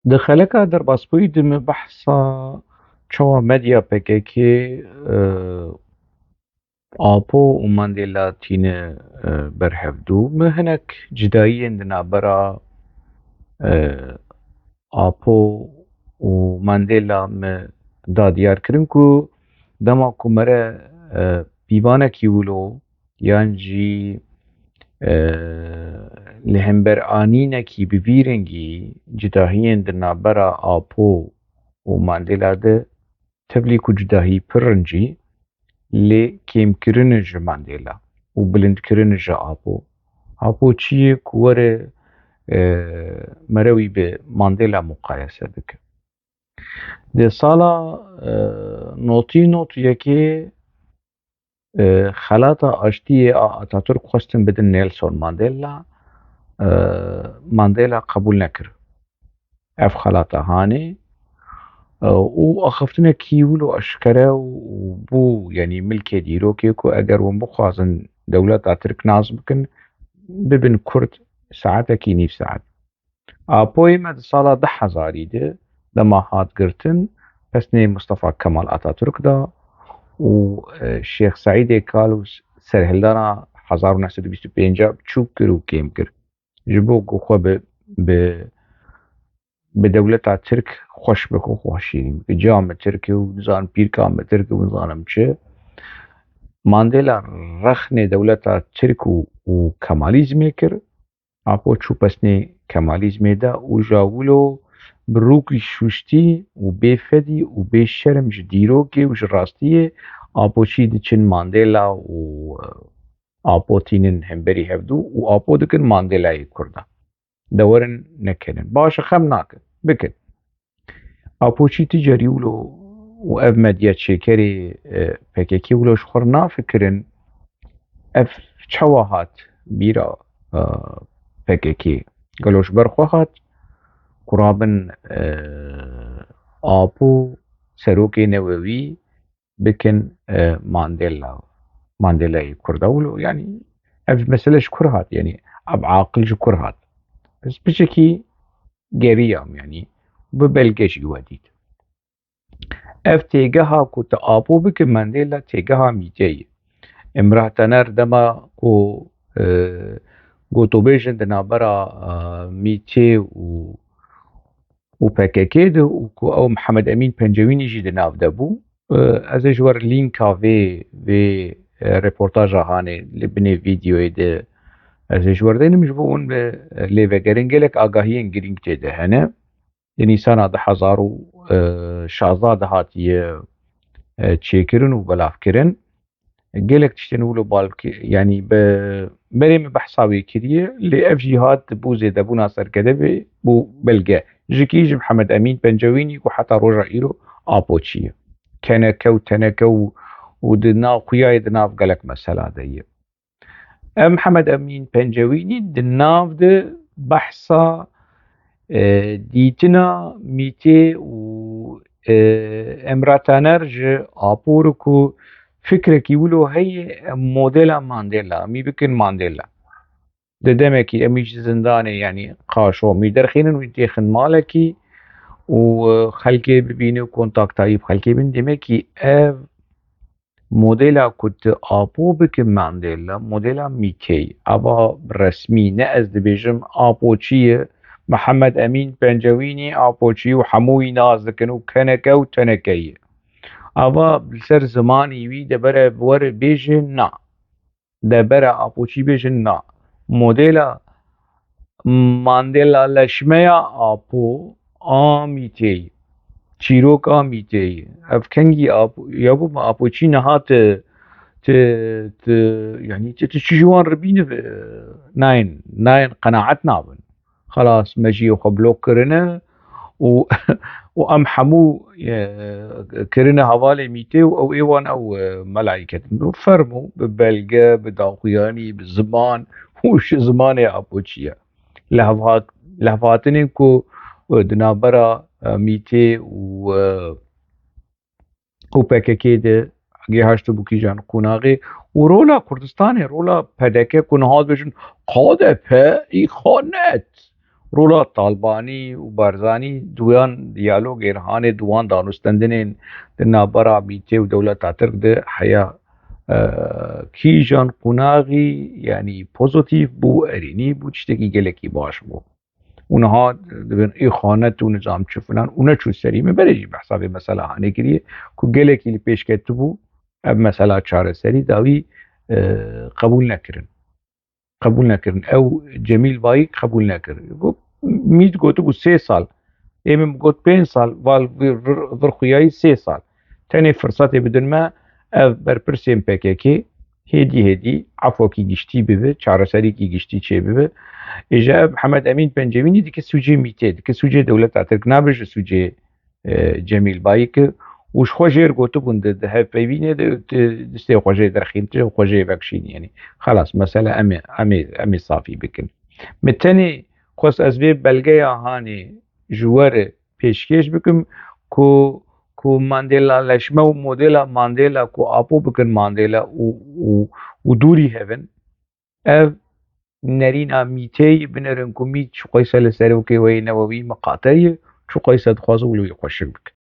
دخلك در باسبوعي دم بحثا چوا مدیا PKK آپو و مانديلا تين برهفدو مهنك جدائي عندنا برا آپو و مانديلا داديار كرنكو دما كمرة بيوانا كيولو يانجي لهمبر آنينكي ببيرنجي جداهي عندنا برا آپو و مانديلا ده تبليكو جداهي پرنجي لي كيم كرنج مانديلا و بلند كرنج آپو چیه كوره مروي بمانديلا مقايسة بك ده سالا نوتي يكي خلاطة اشتي اتاتورك خواستن بدن نيلسون مانديلا قبول نكر اف خلاطة هاني و اخفتنا كيولو اشكره وبو يعني ملكي ديرو كيكو اگر ومبخوازن دولة اترك ناز بكن ببن كرد ساعتا كينيف ساعت آپوی مد سالا 10,000 ده لما هات قرتن پسني مصطفى كمال اتاتورك دا و شيخ سعيد كالو سرهلدانا 1925 بچوب كر و كيم كر جبو خو بدولة ترك خوش بكو خوشين جامع تركي ونظام بير كام تركي ونظام چه مانديلا رخنه دولة ترك و كماليزم كر آپو چوپسني كماليزم دا و جاولو بروكي شوشتي و بفدي و بشرم جديروكي و جراستيه آپو چي دچن مانديلا و آپو تينن همبري هفدو و آپو دكن مانديلا كردا دورن نكنن باش خم ناكن بكن آپو چي تجاريولو و اف مديات شكري PKK ولو شخرنا فكرن اف چواهات بيرا PKK قالوش برخوهات قرابن آپو سروكي نووي بكن مانديلا كردولو يعني اف مسألة كرهات يعني اب عاقل كرهات بس بشكي قريام يعني ببلغش يوديد اف تيجها كنت آپو بكن مانديلا تيجها ميجي امراه تنر دما كو گوتوبیشن دنابرا میچه و PKK ده او محمد امین پنجوینی جی دناف دبو از جوار لینکا و رپورتاج هانه لبنی ویدیوی ده از جوار ده نمجبو اون لیوه گرنگلک آگاهی گرنگ ده هنه یعنی سانه ده 2016 هاتیه چیکرن و بلاف کرن قالك تشتنولو بالك يعني بريم بحصاوي كريه لأف جهات بو زيدا بو ناصر كدبي بو بلقى جكيج محمد أمين بنجويني وحتى رجع إلو آبوتشيه كنكو تنكو ودنا قياي دناف قالك مسألة دي محمد أمين بنجويني دناف ده بحصا ديتنا ميتي و امراتانرج آبوركو فكرك يقولوا هي موديلا مانديلا مي بكن مانديلا ده دمكي اميش زنداني يعني قاشو مي درخين ويتيخن مالكي وخلكي ببيني كونتاكت طيب خلكي بين دمكي اف موديلا كنت ابو بكن مانديلا موديلا ميكي ابا رسمي نأز دبيجم ابو چيه محمد امين بنجويني ابو چي وحموي ناز كانوا كنكو تنكيه اوا بسر زمانی وی دبره بور بیجن نا دبره آپوچی بیجن نا مدل ماندیلا لشمیا آپو آمیتی چیروک آمیتی افکنگی آپو یابو ما آپوچی نهات ت ت يعني تشجوان ربين ناين قناعتنا بن خلاص مجي وخبلوك كرنا و وام حمو كرنا هوالي ميتو او ايوان او ملايكة فرمو ببلغة بداقياني بالزمان وش زماني ابوچيا لهفاتنين كو دنابرا ميتي و PKK ده گهشت بوکی جان قناغي ورولا كردستاني رولا پدكه كنهاد بجن قاده پا ای خانت رولا طالباني وبارزاني دوان ديالوج إرهاني دوان دانستندنين دنا برا ميتي ودولة تاترك ده حياة کیژان قوناغی یعنی پوزیتیو بو ارینی بو تشتكي گلکی باش بو اونها دبن ای خانت و نظام چفنان اونا چو سریمه برجی بحساب مثلا هانه کریه که گلکی لی پیش کت بو اب مثلا چاره سری داوی قبول نکرن او جمیل بايك قبول نکرن مید گوتو بو 3 سال ایمم گوت 5 سال وال ورخویای 3 سال تاني فرصتي بدون ما برپرسیم PKK هدی عفوکی گشتی ببه چارەسەرێکی گشتی چێ ببه ئێژە محەممەد ئەمین پەنجەوینی دیکە سوجێ میتێ دیکە سوجێ دەولەت تاترک نابێژە سوجێ جەمیل بایکە وش خۆژێر گۆتە بوون هەپەیبینێ دستێ خۆژێ دەرخینتر و خۆژێ بەکشین ینی خلاص مەسەلە ئەمێ صافی بکن متەنێ خۆست ئەزبێ بەلگەیە هانێ ژوەرە پێشکێش بکەم کو ماندێلا لەشمە و مۆدێلا ماندێلا کو ئاپۆ بکەن ماندێلا و دووری هەبن ئەv نەرîna mîteyê binêrin ku mît çi qeysa li serokê wê newewî miqateyê çi qeysa dixwaze wilo wî xweşik bike.